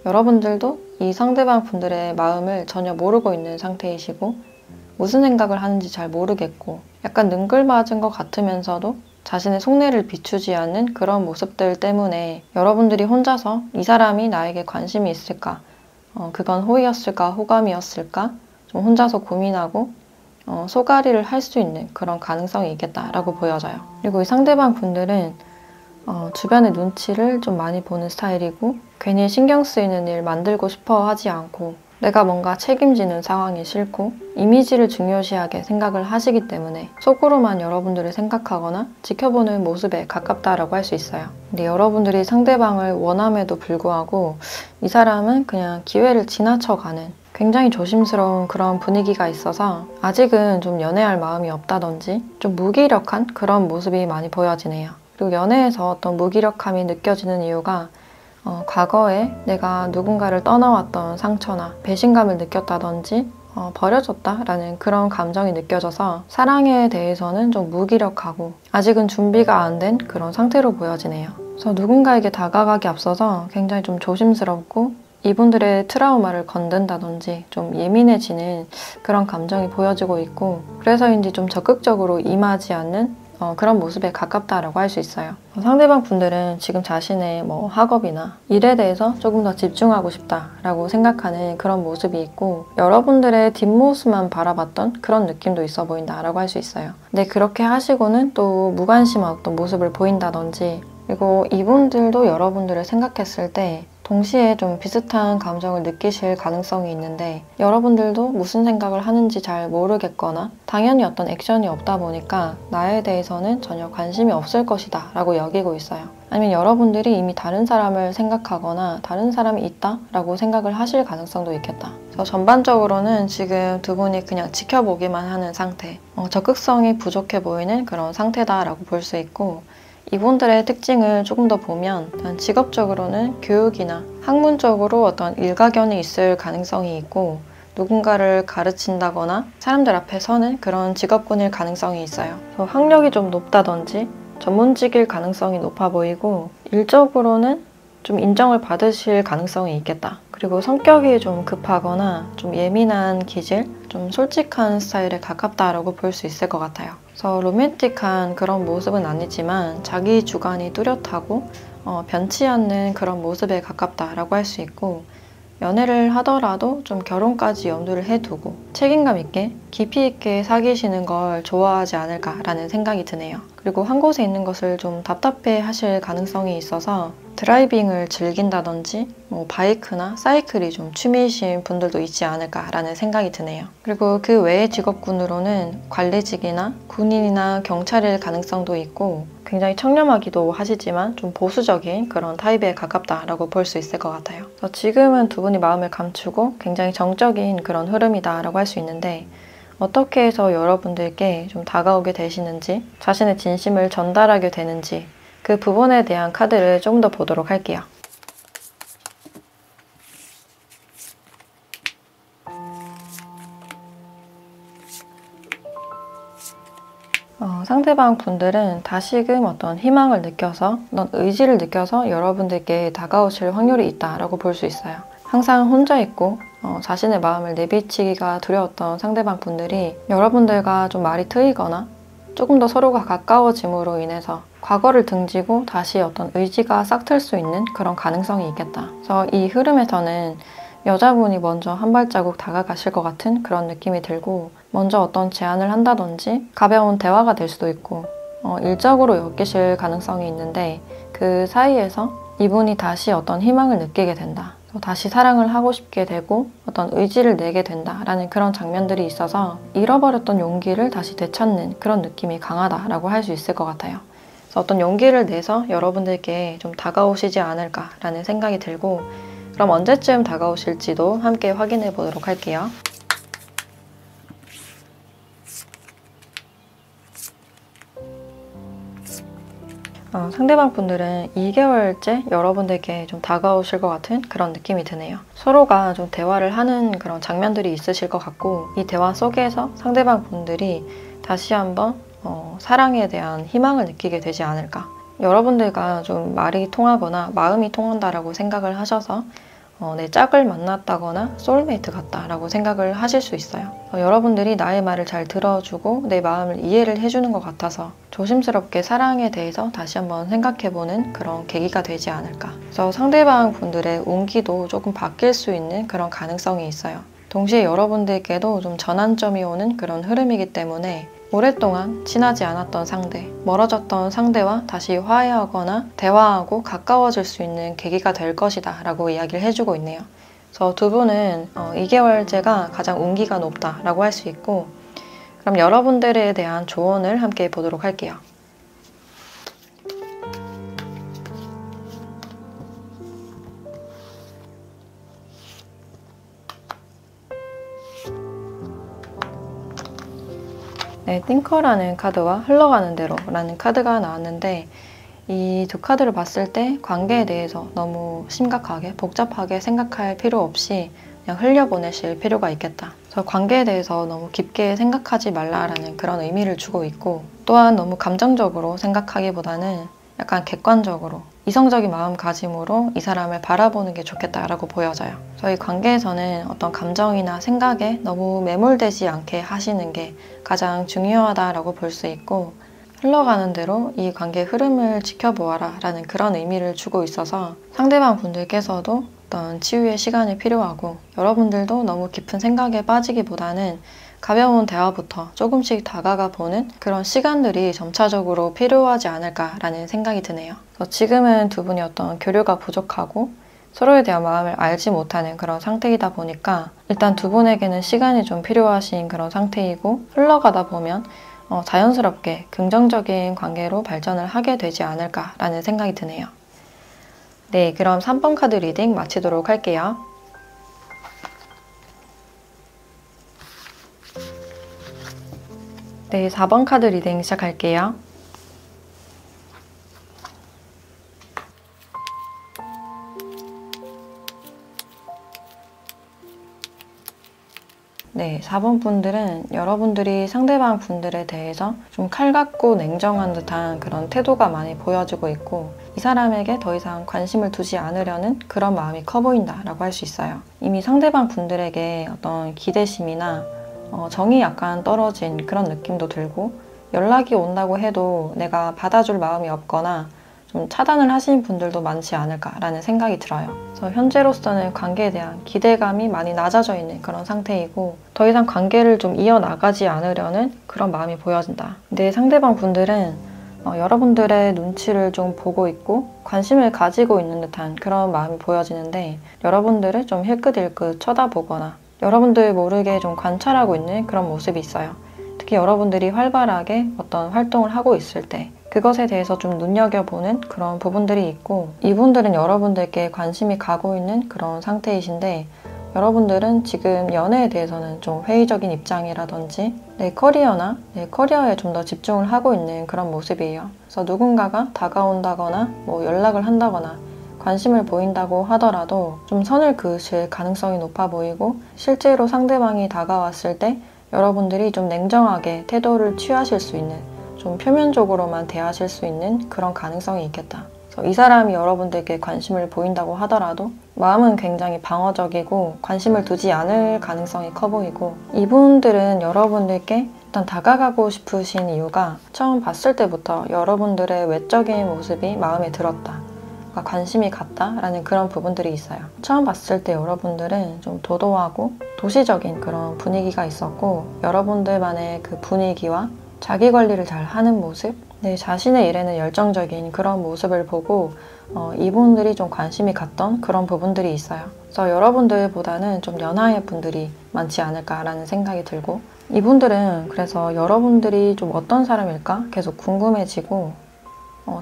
여러분들도 이 상대방 분들의 마음을 전혀 모르고 있는 상태이시고, 무슨 생각을 하는지 잘 모르겠고, 약간 능글맞은 것 같으면서도 자신의 속내를 비추지 않는 그런 모습들 때문에 여러분들이 혼자서 이 사람이 나에게 관심이 있을까, 그건 호의였을까 호감이었을까 좀 혼자서 고민하고 소가리를 할 수 있는 그런 가능성이 있겠다라고 보여져요. 그리고 이 상대방 분들은 주변의 눈치를 좀 많이 보는 스타일이고, 괜히 신경 쓰이는 일 만들고 싶어 하지 않고, 내가 뭔가 책임지는 상황이 싫고 이미지를 중요시하게 생각을 하시기 때문에 속으로만 여러분들을 생각하거나 지켜보는 모습에 가깝다라고 할 수 있어요. 근데 여러분들이 상대방을 원함에도 불구하고 이 사람은 그냥 기회를 지나쳐가는 굉장히 조심스러운 그런 분위기가 있어서 아직은 좀 연애할 마음이 없다든지 좀 무기력한 그런 모습이 많이 보여지네요. 그리고 연애에서 어떤 무기력함이 느껴지는 이유가 과거에 내가 누군가를 떠나왔던 상처나 배신감을 느꼈다든지 버려졌다라는 그런 감정이 느껴져서 사랑에 대해서는 좀 무기력하고 아직은 준비가 안 된 그런 상태로 보여지네요. 그래서 누군가에게 다가가기 앞서서 굉장히 좀 조심스럽고 이분들의 트라우마를 건든다든지 좀 예민해지는 그런 감정이 보여지고 있고, 그래서인지 좀 적극적으로 임하지 않는 그런 모습에 가깝다라고 할 수 있어요. 상대방 분들은 지금 자신의 학업이나 일에 대해서 조금 더 집중하고 싶다라고 생각하는 그런 모습이 있고, 여러분들의 뒷모습만 바라봤던 그런 느낌도 있어 보인다라고 할 수 있어요. 근데 그렇게 하시고는 또 무관심한 어떤 모습을 보인다든지, 그리고 이분들도 여러분들을 생각했을 때 동시에 좀 비슷한 감정을 느끼실 가능성이 있는데, 여러분들도 무슨 생각을 하는지 잘 모르겠거나 당연히 어떤 액션이 없다 보니까 나에 대해서는 전혀 관심이 없을 것이다 라고 여기고 있어요. 아니면 여러분들이 이미 다른 사람을 생각하거나 다른 사람이 있다 라고 생각을 하실 가능성도 있겠다. 그래서 전반적으로는 지금 두 분이 그냥 지켜보기만 하는 상태, 적극성이 부족해 보이는 그런 상태다라고 볼 수 있고, 이분들의 특징을 조금 더 보면 직업적으로는 교육이나 학문적으로 어떤 일가견이 있을 가능성이 있고, 누군가를 가르친다거나 사람들 앞에 서는 그런 직업군일 가능성이 있어요. 학력이 좀 높다든지 전문직일 가능성이 높아 보이고, 일적으로는 좀 인정을 받으실 가능성이 있겠다. 그리고 성격이 좀 급하거나 좀 예민한 기질, 좀 솔직한 스타일에 가깝다라고 볼 수 있을 것 같아요. 그래서 로맨틱한 그런 모습은 아니지만 자기 주관이 뚜렷하고 변치 않는 그런 모습에 가깝다라고 할 수 있고, 연애를 하더라도 좀 결혼까지 염두를 해두고 책임감 있게 깊이 있게 사귀시는 걸 좋아하지 않을까라는 생각이 드네요. 그리고 한 곳에 있는 것을 좀 답답해 하실 가능성이 있어서 드라이빙을 즐긴다든지 바이크나 사이클이 좀 취미이신 분들도 있지 않을까라는 생각이 드네요. 그리고 그 외의 직업군으로는 관리직이나 군인이나 경찰일 가능성도 있고, 굉장히 청렴하기도 하시지만 좀 보수적인 그런 타입에 가깝다라고 볼 수 있을 것 같아요. 그래서 지금은 두 분이 마음을 감추고 굉장히 정적인 그런 흐름이다라고 할 수 있는데, 어떻게 해서 여러분들께 좀 다가오게 되시는지, 자신의 진심을 전달하게 되는지, 그 부분에 대한 카드를 조금 더 보도록 할게요. 상대방 분들은 다시금 어떤 희망을 느껴서, 어떤 의지를 느껴서 여러분들께 다가오실 확률이 있다라고 볼 수 있어요. 항상 혼자 있고 자신의 마음을 내비치기가 두려웠던 상대방 분들이 여러분들과 좀 말이 트이거나 조금 더 서로가 가까워짐으로 인해서 과거를 등지고 다시 어떤 의지가 싹틀 수 있는 그런 가능성이 있겠다. 그래서 이 흐름에서는 여자분이 먼저 한 발자국 다가가실 것 같은 그런 느낌이 들고, 먼저 어떤 제안을 한다든지 가벼운 대화가 될 수도 있고, 일적으로 엮이실 가능성이 있는데, 그 사이에서 이분이 다시 어떤 희망을 느끼게 된다. 다시 사랑을 하고 싶게 되고 어떤 의지를 내게 된다라는 그런 장면들이 있어서 잃어버렸던 용기를 다시 되찾는 그런 느낌이 강하다라고 할 수 있을 것 같아요. 그래서 어떤 용기를 내서 여러분들께 좀 다가오시지 않을까라는 생각이 들고, 그럼 언제쯤 다가오실지도 함께 확인해 보도록 할게요. 상대방 분들은 2개월째 여러분들께 좀 다가오실 것 같은 그런 느낌이 드네요. 서로가 좀 대화를 하는 그런 장면들이 있으실 것 같고, 이 대화 속에서 상대방 분들이 다시 한번 사랑에 대한 희망을 느끼게 되지 않을까. 여러분들과 좀 말이 통하거나 마음이 통한다라고 생각을 하셔서 내 짝을 만났다거나 소울메이트 같다라고 생각을 하실 수 있어요. 여러분들이 나의 말을 잘 들어주고 내 마음을 이해를 해주는 것 같아서 조심스럽게 사랑에 대해서 다시 한번 생각해보는 그런 계기가 되지 않을까. 그래서 상대방 분들의 운기도 조금 바뀔 수 있는 그런 가능성이 있어요. 동시에 여러분들께도 좀 전환점이 오는 그런 흐름이기 때문에 오랫동안 친하지 않았던 상대, 멀어졌던 상대와 다시 화해하거나 대화하고 가까워질 수 있는 계기가 될 것이다 라고 이야기를 해주고 있네요. 그래서 두 분은 2개월째가 가장 운기가 높다라고 할 수 있고, 그럼 여러분들에 대한 조언을 함께 보도록 할게요. 네, 띵커라는 카드와 흘러가는 대로 라는 카드가 나왔는데, 이 두 카드를 봤을 때 관계에 대해서 너무 심각하게 복잡하게 생각할 필요 없이 그냥 흘려보내실 필요가 있겠다. 그래서 관계에 대해서 너무 깊게 생각하지 말라라는 그런 의미를 주고 있고, 또한 너무 감정적으로 생각하기보다는 약간 객관적으로 이성적인 마음가짐으로 이 사람을 바라보는 게 좋겠다라고 보여져요. 저희 관계에서는 어떤 감정이나 생각에 너무 매몰되지 않게 하시는 게 가장 중요하다라고 볼 수 있고, 흘러가는 대로 이 관계의 흐름을 지켜보아라 라는 그런 의미를 주고 있어서 상대방 분들께서도 어떤 치유의 시간이 필요하고 여러분들도 너무 깊은 생각에 빠지기보다는 가벼운 대화부터 조금씩 다가가 보는 그런 시간들이 점차적으로 필요하지 않을까라는 생각이 드네요. 그래서 지금은 두 분이 어떤 교류가 부족하고 서로에 대한 마음을 알지 못하는 그런 상태이다 보니까 일단 두 분에게는 시간이 좀 필요하신 그런 상태이고 흘러가다 보면 자연스럽게 긍정적인 관계로 발전을 하게 되지 않을까라는 생각이 드네요. 네, 그럼 3번 카드 리딩 마치도록 할게요. 네, 4번 카드 리딩 시작할게요. 네, 4번 분들은 여러분들이 상대방 분들에 대해서 좀 칼같고 냉정한 듯한 그런 태도가 많이 보여지고 있고 이 사람에게 더 이상 관심을 두지 않으려는 그런 마음이 커 보인다라고 할 수 있어요. 이미 상대방 분들에게 어떤 기대심이나 정이 약간 떨어진 그런 느낌도 들고 연락이 온다고 해도 내가 받아줄 마음이 없거나 좀 차단을 하시는 분들도 많지 않을까라는 생각이 들어요. 그래서 현재로서는 관계에 대한 기대감이 많이 낮아져 있는 그런 상태이고 더 이상 관계를 좀 이어나가지 않으려는 그런 마음이 보여진다. 근데 상대방 분들은 여러분들의 눈치를 좀 보고 있고 관심을 가지고 있는 듯한 그런 마음이 보여지는데 여러분들을 좀 힐끗힐끗 쳐다보거나 여러분들 모르게 좀 관찰하고 있는 그런 모습이 있어요. 특히 여러분들이 활발하게 어떤 활동을 하고 있을 때 그것에 대해서 좀 눈여겨보는 그런 부분들이 있고 이분들은 여러분들께 관심이 가고 있는 그런 상태이신데 여러분들은 지금 연애에 대해서는 좀 회의적인 입장이라든지 내 커리어나 내 커리어에 좀 더 집중을 하고 있는 그런 모습이에요. 그래서 누군가가 다가온다거나 뭐 연락을 한다거나 관심을 보인다고 하더라도 좀 선을 그으실 가능성이 높아 보이고 실제로 상대방이 다가왔을 때 여러분들이 좀 냉정하게 태도를 취하실 수 있는 좀 표면적으로만 대하실 수 있는 그런 가능성이 있겠다. 그래서 이 사람이 여러분들께 관심을 보인다고 하더라도 마음은 굉장히 방어적이고 관심을 두지 않을 가능성이 커 보이고 이분들은 여러분들께 일단 다가가고 싶으신 이유가 처음 봤을 때부터 여러분들의 외적인 모습이 마음에 들었다. 관심이 갔다라는 그런 부분들이 있어요. 처음 봤을 때 여러분들은 좀 도도하고 도시적인 그런 분위기가 있었고 여러분들만의 그 분위기와 자기 관리를 잘 하는 모습, 내 자신의 일에는 열정적인 그런 모습을 보고 이분들이 좀 관심이 갔던 그런 부분들이 있어요. 그래서 여러분들보다는 좀 연하의 분들이 많지 않을까라는 생각이 들고 이분들은 그래서 여러분들이 좀 어떤 사람일까 계속 궁금해지고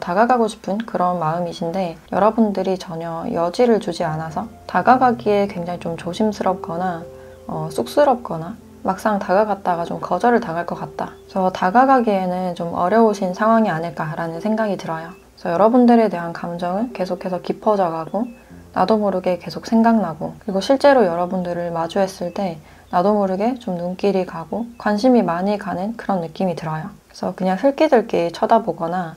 다가가고 싶은 그런 마음이신데 여러분들이 전혀 여지를 주지 않아서 다가가기에 굉장히 좀 조심스럽거나 쑥스럽거나 막상 다가갔다가 좀 거절을 당할 것 같다. 그래서 다가가기에는 좀 어려우신 상황이 아닐까라는 생각이 들어요. 그래서 여러분들에 대한 감정은 계속해서 깊어져 가고 나도 모르게 계속 생각나고 그리고 실제로 여러분들을 마주했을 때 나도 모르게 좀 눈길이 가고 관심이 많이 가는 그런 느낌이 들어요. 그래서 그냥 흘끼들끼 쳐다보거나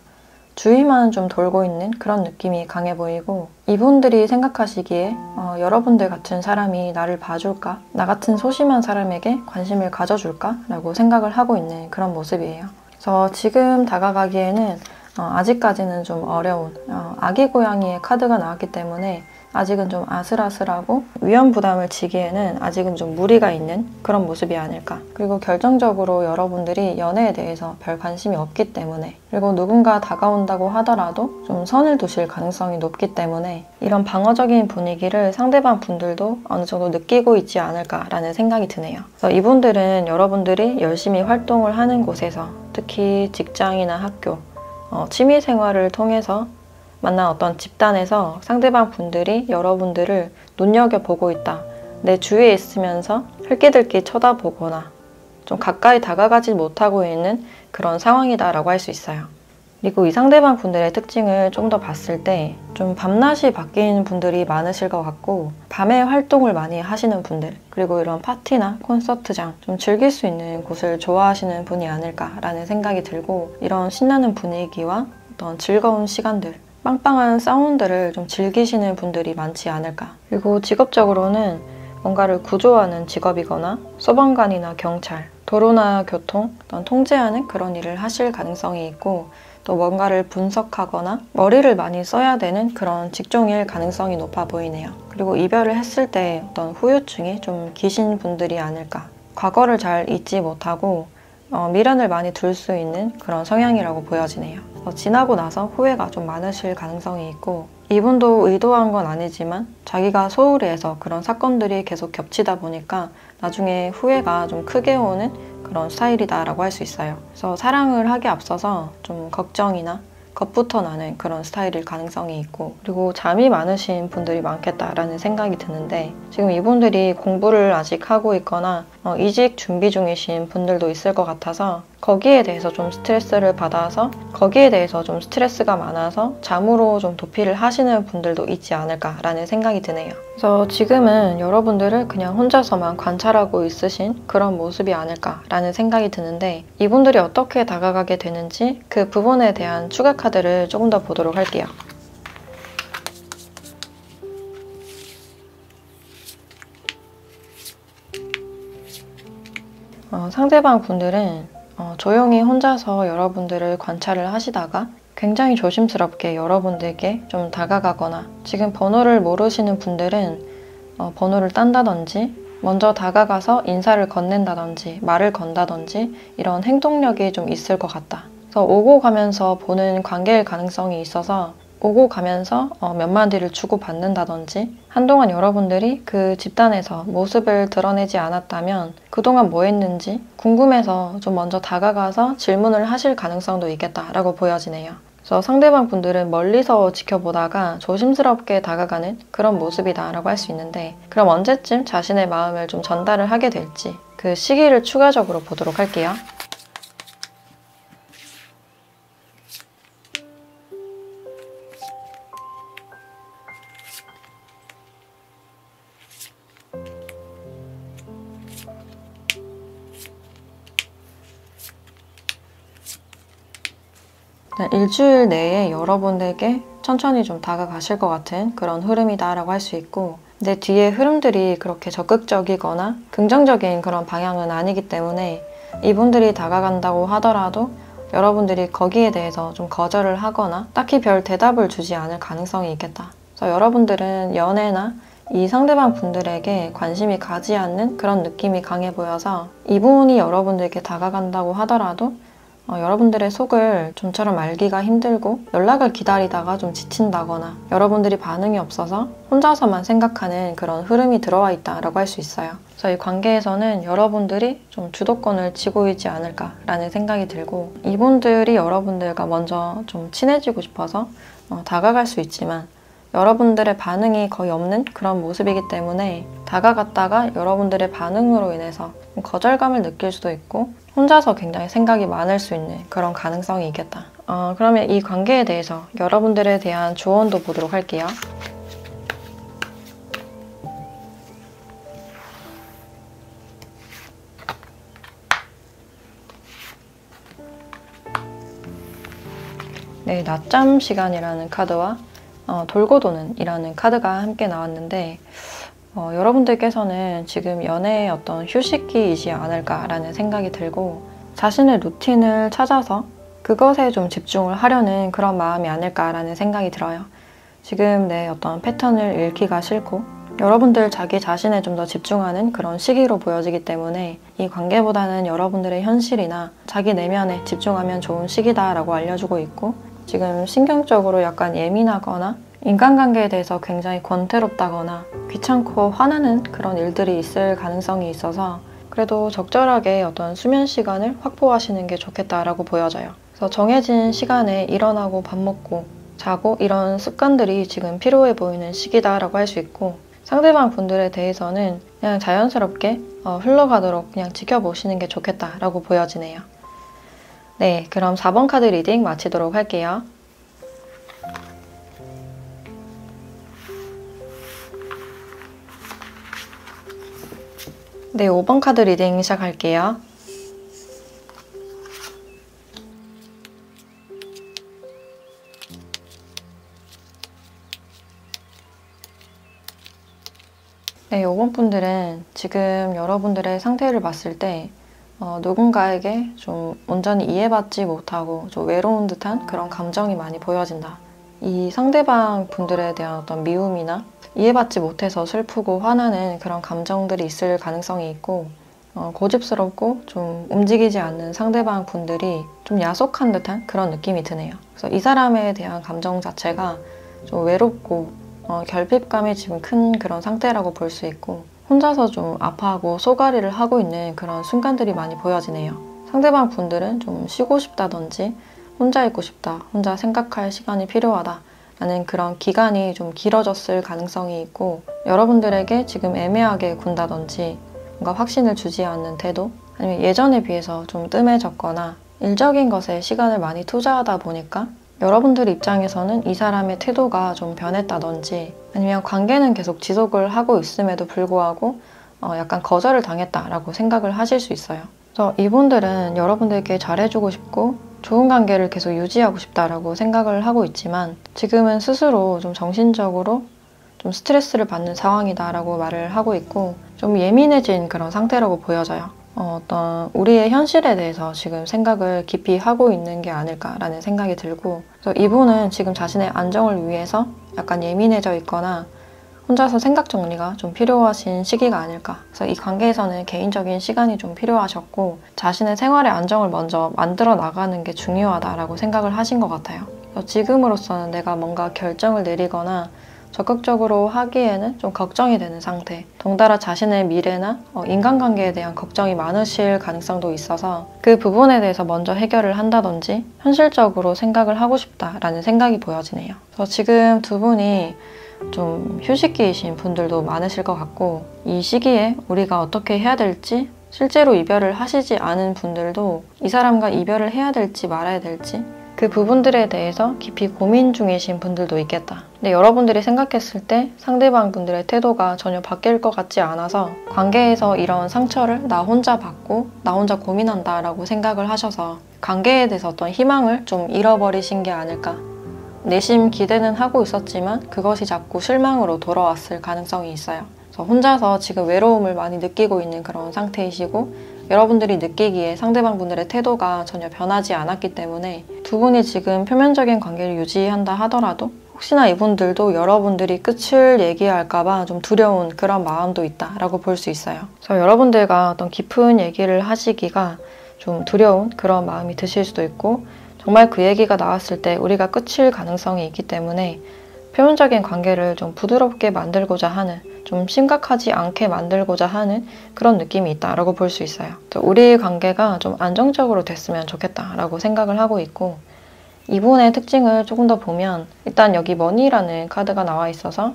주위만 좀 돌고 있는 그런 느낌이 강해 보이고 이분들이 생각하시기에 여러분들 같은 사람이 나를 봐줄까? 나 같은 소심한 사람에게 관심을 가져줄까? 라고 생각을 하고 있는 그런 모습이에요. 그래서 지금 다가가기에는 아직까지는 좀 어려운 아기 고양이의 카드가 나왔기 때문에 아직은 좀 아슬아슬하고 위험 부담을 지기에는 아직은 좀 무리가 있는 그런 모습이 아닐까. 그리고 결정적으로 여러분들이 연애에 대해서 별 관심이 없기 때문에 그리고 누군가 다가온다고 하더라도 좀 선을 두실 가능성이 높기 때문에 이런 방어적인 분위기를 상대방 분들도 어느 정도 느끼고 있지 않을까라는 생각이 드네요. 그래서 이분들은 여러분들이 열심히 활동을 하는 곳에서 특히 직장이나 학교, 취미 생활을 통해서 만난 어떤 집단에서 상대방 분들이 여러분들을 눈여겨보고 있다. 내 주위에 있으면서 흘끼들끼 쳐다보거나 좀 가까이 다가가지 못하고 있는 그런 상황이다라고 할 수 있어요. 그리고 이 상대방 분들의 특징을 좀 더 봤을 때 좀 밤낮이 바뀌는 분들이 많으실 것 같고 밤에 활동을 많이 하시는 분들 그리고 이런 파티나 콘서트장 좀 즐길 수 있는 곳을 좋아하시는 분이 아닐까라는 생각이 들고 이런 신나는 분위기와 어떤 즐거운 시간들 빵빵한 사운드를 좀 즐기시는 분들이 많지 않을까. 그리고 직업적으로는 뭔가를 구조하는 직업이거나 소방관이나 경찰, 도로나 교통, 어떤 통제하는 그런 일을 하실 가능성이 있고 또 뭔가를 분석하거나 머리를 많이 써야 되는 그런 직종일 가능성이 높아 보이네요. 그리고 이별을 했을 때 어떤 후유증이 좀 기신 분들이 아닐까. 과거를 잘 잊지 못하고 미련을 많이 둘 수 있는 그런 성향이라고 보여지네요. 지나고 나서 후회가 좀 많으실 가능성이 있고 이분도 의도한 건 아니지만 자기가 소홀히 해서 그런 사건들이 계속 겹치다 보니까 나중에 후회가 좀 크게 오는 그런 스타일이다라고 할 수 있어요. 그래서 사랑을 하기 앞서서 좀 걱정이나 겁부터 나는 그런 스타일일 가능성이 있고 그리고 잠이 많으신 분들이 많겠다라는 생각이 드는데 지금 이분들이 공부를 아직 하고 있거나 이직 준비 중이신 분들도 있을 것 같아서 거기에 대해서 좀 스트레스를 받아서 거기에 대해서 좀 스트레스가 많아서 잠으로 좀 도피를 하시는 분들도 있지 않을까라는 생각이 드네요. 그래서 지금은 여러분들을 그냥 혼자서만 관찰하고 있으신 그런 모습이 아닐까라는 생각이 드는데 이분들이 어떻게 다가가게 되는지 그 부분에 대한 추가 카드를 조금 더 보도록 할게요. 상대방 분들은 조용히 혼자서 여러분들을 관찰을 하시다가 굉장히 조심스럽게 여러분들께 좀 다가가거나 지금 번호를 모르시는 분들은 번호를 딴다든지 먼저 다가가서 인사를 건넨다든지 말을 건다든지 이런 행동력이 좀 있을 것 같다. 그래서 오고 가면서 보는 관계일 가능성이 있어서 오고 가면서 몇 마디를 주고받는다든지 한동안 여러분들이 그 집단에서 모습을 드러내지 않았다면 그동안 뭐 했는지 궁금해서 좀 먼저 다가가서 질문을 하실 가능성도 있겠다라고 보여지네요. 그래서 상대방 분들은 멀리서 지켜보다가 조심스럽게 다가가는 그런 모습이다라고 할 수 있는데 그럼 언제쯤 자신의 마음을 좀 전달을 하게 될지 그 시기를 추가적으로 보도록 할게요. 일주일 내에 여러분들께 천천히 좀 다가가실 것 같은 그런 흐름이다라고 할 수 있고 근데 뒤에 흐름들이 그렇게 적극적이거나 긍정적인 그런 방향은 아니기 때문에 이분들이 다가간다고 하더라도 여러분들이 거기에 대해서 좀 거절을 하거나 딱히 별 대답을 주지 않을 가능성이 있겠다. 그래서 여러분들은 연애나 이 상대방 분들에게 관심이 가지 않는 그런 느낌이 강해 보여서 이분이 여러분들께 다가간다고 하더라도 여러분들의 속을 좀처럼 알기가 힘들고 연락을 기다리다가 좀 지친다거나 여러분들이 반응이 없어서 혼자서만 생각하는 그런 흐름이 들어와 있다라고 할 수 있어요. 그래서 이 관계에서는 여러분들이 좀 주도권을 쥐고 있지 않을까라는 생각이 들고 이분들이 여러분들과 먼저 좀 친해지고 싶어서 다가갈 수 있지만 여러분들의 반응이 거의 없는 그런 모습이기 때문에 다가갔다가 여러분들의 반응으로 인해서 거절감을 느낄 수도 있고 혼자서 굉장히 생각이 많을 수 있는 그런 가능성이 있겠다. 그러면 이 관계에 대해서 여러분들에 대한 조언도 보도록 할게요. 네, 낮잠 시간이라는 카드와 돌고 도는 이라는 카드가 함께 나왔는데 여러분들께서는 지금 연애의 어떤 휴식기이지 않을까라는 생각이 들고 자신의 루틴을 찾아서 그것에 좀 집중을 하려는 그런 마음이 아닐까라는 생각이 들어요. 지금 내 어떤 패턴을 잃기가 싫고 여러분들 자기 자신에 좀 더 집중하는 그런 시기로 보여지기 때문에 이 관계보다는 여러분들의 현실이나 자기 내면에 집중하면 좋은 시기다라고 알려주고 있고 지금 신경적으로 약간 예민하거나 인간관계에 대해서 굉장히 권태롭다거나 귀찮고 화나는 그런 일들이 있을 가능성이 있어서 그래도 적절하게 어떤 수면 시간을 확보하시는 게 좋겠다라고 보여져요. 그래서 정해진 시간에 일어나고 밥 먹고 자고 이런 습관들이 지금 필요해 보이는 시기다라고 할 수 있고 상대방 분들에 대해서는 그냥 자연스럽게 흘러가도록 그냥 지켜보시는 게 좋겠다라고 보여지네요. 네, 그럼 4번 카드 리딩 마치도록 할게요. 네, 5번 카드 리딩 시작할게요. 네, 5번 분들은 지금 여러분들의 상태를 봤을 때 누군가에게 좀 온전히 이해받지 못하고 좀 외로운 듯한 그런 감정이 많이 보여진다. 이 상대방 분들에 대한 어떤 미움이나 이해받지 못해서 슬프고 화나는 그런 감정들이 있을 가능성이 있고, 고집스럽고 좀 움직이지 않는 상대방 분들이 좀 야속한 듯한 그런 느낌이 드네요. 그래서 이 사람에 대한 감정 자체가 좀 외롭고 결핍감이 지금 큰 그런 상태라고 볼 수 있고, 혼자서 좀 아파하고 소가리를 하고 있는 그런 순간들이 많이 보여지네요. 상대방 분들은 좀 쉬고 싶다든지 혼자 있고 싶다, 혼자 생각할 시간이 필요하다 라는 그런 기간이 좀 길어졌을 가능성이 있고, 여러분들에게 지금 애매하게 군다든지 뭔가 확신을 주지 않는 태도, 아니면 예전에 비해서 좀 뜸해졌거나 일적인 것에 시간을 많이 투자하다 보니까 여러분들 입장에서는 이 사람의 태도가 좀 변했다든지, 아니면 관계는 계속 지속을 하고 있음에도 불구하고 약간 거절을 당했다라고 생각을 하실 수 있어요. 그래서 이분들은 여러분들께 잘해주고 싶고 좋은 관계를 계속 유지하고 싶다라고 생각을 하고 있지만, 지금은 스스로 좀 정신적으로 좀 스트레스를 받는 상황이다라고 말을 하고 있고, 좀 예민해진 그런 상태라고 보여져요. 어떤 우리의 현실에 대해서 지금 생각을 깊이 하고 있는 게 아닐까라는 생각이 들고, 그래서 이분은 지금 자신의 안정을 위해서 약간 예민해져 있거나 혼자서 생각 정리가 좀 필요하신 시기가 아닐까. 그래서 이 관계에서는 개인적인 시간이 좀 필요하셨고, 자신의 생활의 안정을 먼저 만들어 나가는 게 중요하다라고 생각을 하신 것 같아요. 그래서 지금으로서는 내가 뭔가 결정을 내리거나 적극적으로 하기에는 좀 걱정이 되는 상태, 덩달아 자신의 미래나 인간관계에 대한 걱정이 많으실 가능성도 있어서 그 부분에 대해서 먼저 해결을 한다든지 현실적으로 생각을 하고 싶다라는 생각이 보여지네요. 그래서 지금 두 분이 좀 휴식기이신 분들도 많으실 것 같고, 이 시기에 우리가 어떻게 해야 될지, 실제로 이별을 하시지 않은 분들도 이 사람과 이별을 해야 될지 말아야 될지 그 부분들에 대해서 깊이 고민 중이신 분들도 있겠다. 근데 여러분들이 생각했을 때 상대방 분들의 태도가 전혀 바뀔 것 같지 않아서 관계에서 이런 상처를 나 혼자 받고 나 혼자 고민한다 라고 생각을 하셔서 관계에 대해서 어떤 희망을 좀 잃어버리신 게 아닐까. 내심 기대는 하고 있었지만 그것이 자꾸 실망으로 돌아왔을 가능성이 있어요. 그래서 혼자서 지금 외로움을 많이 느끼고 있는 그런 상태이시고, 여러분들이 느끼기에 상대방 분들의 태도가 전혀 변하지 않았기 때문에 두 분이 지금 표면적인 관계를 유지한다 하더라도 혹시나 이분들도 여러분들이 끝을 얘기할까봐 좀 두려운 그런 마음도 있다라고 볼 수 있어요. 그래서 여러분들과 어떤 깊은 얘기를 하시기가 좀 두려운 그런 마음이 드실 수도 있고, 정말 그 얘기가 나왔을 때 우리가 끝일 가능성이 있기 때문에 표면적인 관계를 좀 부드럽게 만들고자 하는, 좀 심각하지 않게 만들고자 하는 그런 느낌이 있다라고 볼 수 있어요. 우리의 관계가 좀 안정적으로 됐으면 좋겠다라고 생각을 하고 있고, 이분의 특징을 조금 더 보면 일단 여기 머니라는 카드가 나와 있어서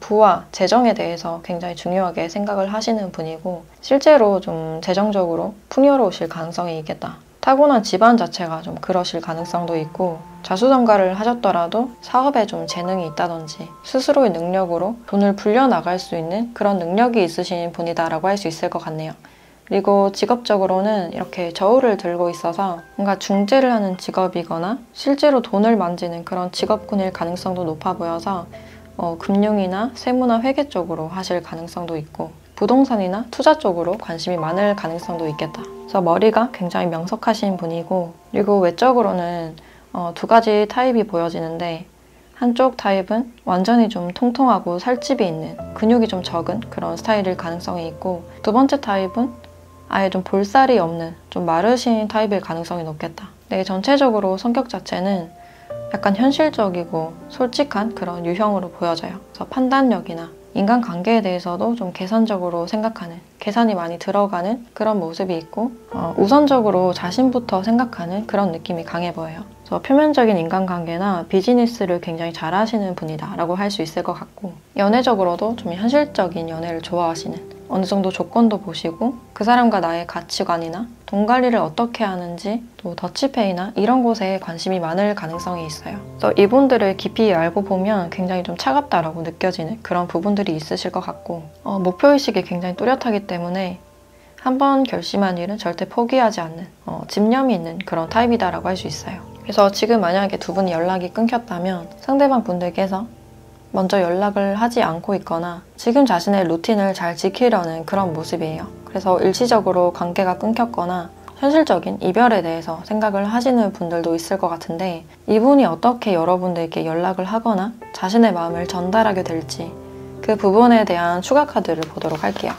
부와 재정에 대해서 굉장히 중요하게 생각을 하시는 분이고, 실제로 좀 재정적으로 풍요로우실 가능성이 있겠다. 타고난 집안 자체가 좀 그러실 가능성도 있고, 자수성가를 하셨더라도 사업에 좀 재능이 있다든지 스스로의 능력으로 돈을 불려나갈 수 있는 그런 능력이 있으신 분이다라고 할 수 있을 것 같네요. 그리고 직업적으로는 이렇게 저울을 들고 있어서 뭔가 중재를 하는 직업이거나 실제로 돈을 만지는 그런 직업군일 가능성도 높아 보여서 금융이나 세무나 회계 쪽으로 하실 가능성도 있고, 부동산이나 투자 쪽으로 관심이 많을 가능성도 있겠다. 그래서 머리가 굉장히 명석하신 분이고, 그리고 외적으로는 두 가지 타입이 보여지는데, 한쪽 타입은 완전히 좀 통통하고 살집이 있는, 근육이 좀 적은 그런 스타일일 가능성이 있고, 두 번째 타입은 아예 좀 볼살이 없는 좀 마르신 타입일 가능성이 높겠다. 네, 전체적으로 성격 자체는 약간 현실적이고 솔직한 그런 유형으로 보여져요. 그래서 판단력이나 인간관계에 대해서도 좀 계산적으로 생각하는, 계산이 많이 들어가는 그런 모습이 있고, 우선적으로 자신부터 생각하는 그런 느낌이 강해 보여요. 그래서 표면적인 인간관계나 비즈니스를 굉장히 잘하시는 분이다 라고 할 수 있을 것 같고, 연애적으로도 좀 현실적인 연애를 좋아하시는, 어느 정도 조건도 보시고 그 사람과 나의 가치관이나 돈 관리를 어떻게 하는지, 또 더치페이나 이런 곳에 관심이 많을 가능성이 있어요. 그래서 이분들을 깊이 알고 보면 굉장히 좀 차갑다라고 느껴지는 그런 부분들이 있으실 것 같고, 목표의식이 굉장히 뚜렷하기 때문에 한번 결심한 일은 절대 포기하지 않는, 집념이 있는 그런 타입이다라고 할 수 있어요. 그래서 지금 만약에 두 분이 연락이 끊겼다면 상대방 분들께서 먼저 연락을 하지 않고 있거나 지금 자신의 루틴을 잘 지키려는 그런 모습이에요. 그래서 일시적으로 관계가 끊겼거나 현실적인 이별에 대해서 생각을 하시는 분들도 있을 것 같은데, 이분이 어떻게 여러분들께 연락을 하거나 자신의 마음을 전달하게 될지 그 부분에 대한 추가 카드를 보도록 할게요.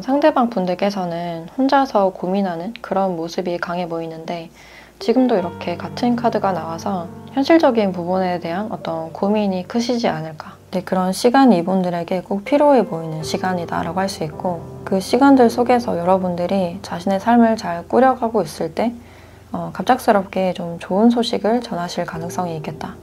상대방 분들께서는 혼자서 고민하는 그런 모습이 강해 보이는데, 지금도 이렇게 같은 카드가 나와서 현실적인 부분에 대한 어떤 고민이 크시지 않을까. 그런 시간이 이분들에게 꼭 필요해 보이는 시간이다 라고 할 수 있고, 그 시간들 속에서 여러분들이 자신의 삶을 잘 꾸려가고 있을 때 갑작스럽게 좀 좋은 소식을 전하실 가능성이 있겠다.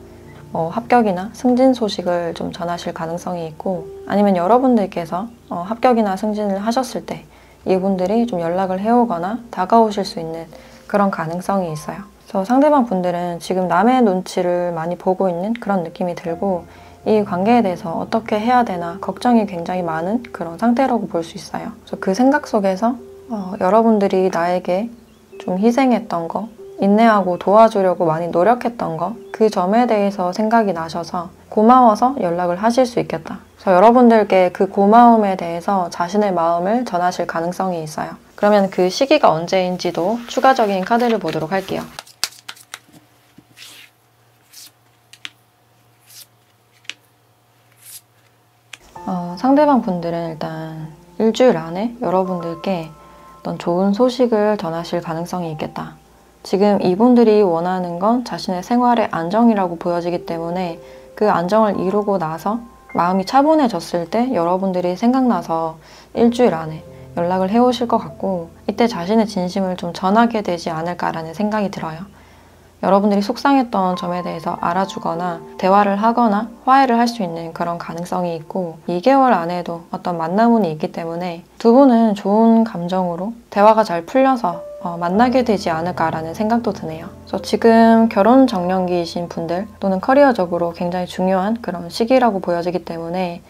합격이나 승진 소식을 좀 전하실 가능성이 있고, 아니면 여러분들께서 합격이나 승진을 하셨을 때 이분들이 좀 연락을 해오거나 다가오실 수 있는 그런 가능성이 있어요. 그래서 상대방 분들은 지금 남의 눈치를 많이 보고 있는 그런 느낌이 들고, 이 관계에 대해서 어떻게 해야 되나 걱정이 굉장히 많은 그런 상태라고 볼 수 있어요. 그래서 그 생각 속에서 여러분들이 나에게 좀 희생했던 거, 인내하고 도와주려고 많이 노력했던 거, 그 점에 대해서 생각이 나셔서 고마워서 연락을 하실 수 있겠다. 그래서 여러분들께 그 고마움에 대해서 자신의 마음을 전하실 가능성이 있어요. 그러면 그 시기가 언제인지도 추가적인 카드를 보도록 할게요. 상대방 분들은 일단 일주일 안에 여러분들께 어떤 좋은 소식을 전하실 가능성이 있겠다. 지금 이분들이 원하는 건 자신의 생활의 안정이라고 보여지기 때문에 그 안정을 이루고 나서 마음이 차분해졌을 때 여러분들이 생각나서 일주일 안에 연락을 해오실 것 같고, 이때 자신의 진심을 좀 전하게 되지 않을까라는 생각이 들어요. 여러분들이 속상했던 점에 대해서 알아주거나 대화를 하거나 화해를 할 수 있는 그런 가능성이 있고, 2개월 안에도 어떤 만남운이 있기 때문에 두 분은 좋은 감정으로 대화가 잘 풀려서 만나게 되지 않을까라는 생각도 드네요. 그래서 지금 결혼 정년기이신 분들 또는 커리어적으로 굉장히 중요한 그런 시기라고 보여지기 때문에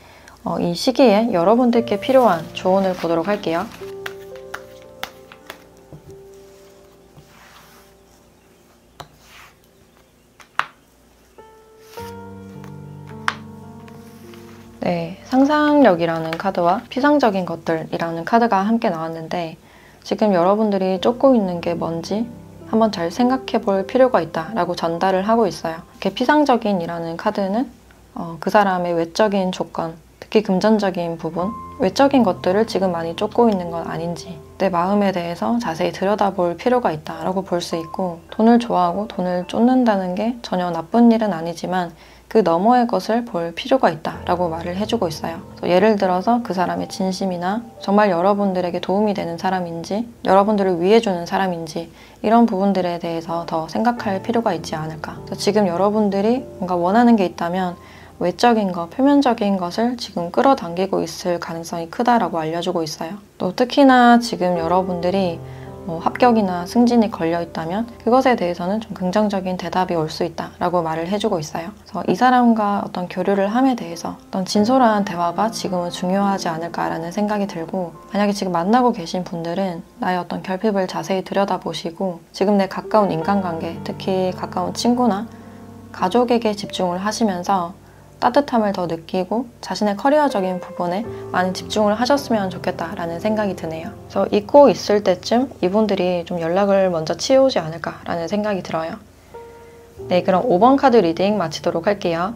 이 시기에 여러분들께 필요한 조언을 보도록 할게요. 네, 상상력이라는 카드와 피상적인 것들이라는 카드가 함께 나왔는데, 지금 여러분들이 쫓고 있는 게 뭔지 한번 잘 생각해 볼 필요가 있다라고 전달을 하고 있어요. 이렇게 피상적인이라는 카드는 그 사람의 외적인 조건, 특히 금전적인 부분, 외적인 것들을 지금 많이 쫓고 있는 건 아닌지, 내 마음에 대해서 자세히 들여다볼 필요가 있다라고 볼 수 있고, 돈을 좋아하고 돈을 쫓는다는 게 전혀 나쁜 일은 아니지만 그 너머의 것을 볼 필요가 있다라고 말을 해주고 있어요. 예를 들어서 그 사람의 진심이나 정말 여러분들에게 도움이 되는 사람인지, 여러분들을 위해주는 사람인지, 이런 부분들에 대해서 더 생각할 필요가 있지 않을까. 지금 여러분들이 뭔가 원하는 게 있다면 외적인 것, 표면적인 것을 지금 끌어당기고 있을 가능성이 크다라고 알려주고 있어요. 또 특히나 지금 여러분들이 합격이나 승진이 걸려있다면 그것에 대해서는 좀 긍정적인 대답이 올 수 있다라고 말을 해주고 있어요. 그래서 이 사람과 어떤 교류를 함에 대해서 어떤 진솔한 대화가 지금은 중요하지 않을까라는 생각이 들고, 만약에 지금 만나고 계신 분들은 나의 어떤 결핍을 자세히 들여다보시고 지금 내 가까운 인간관계, 특히 가까운 친구나 가족에게 집중을 하시면서 따뜻함을 더 느끼고 자신의 커리어적인 부분에 많이 집중을 하셨으면 좋겠다라는 생각이 드네요. 그래서 잊고 있을 때쯤 이분들이 좀 연락을 먼저 치우지 않을까라는 생각이 들어요. 네, 그럼 5번 카드 리딩 마치도록 할게요.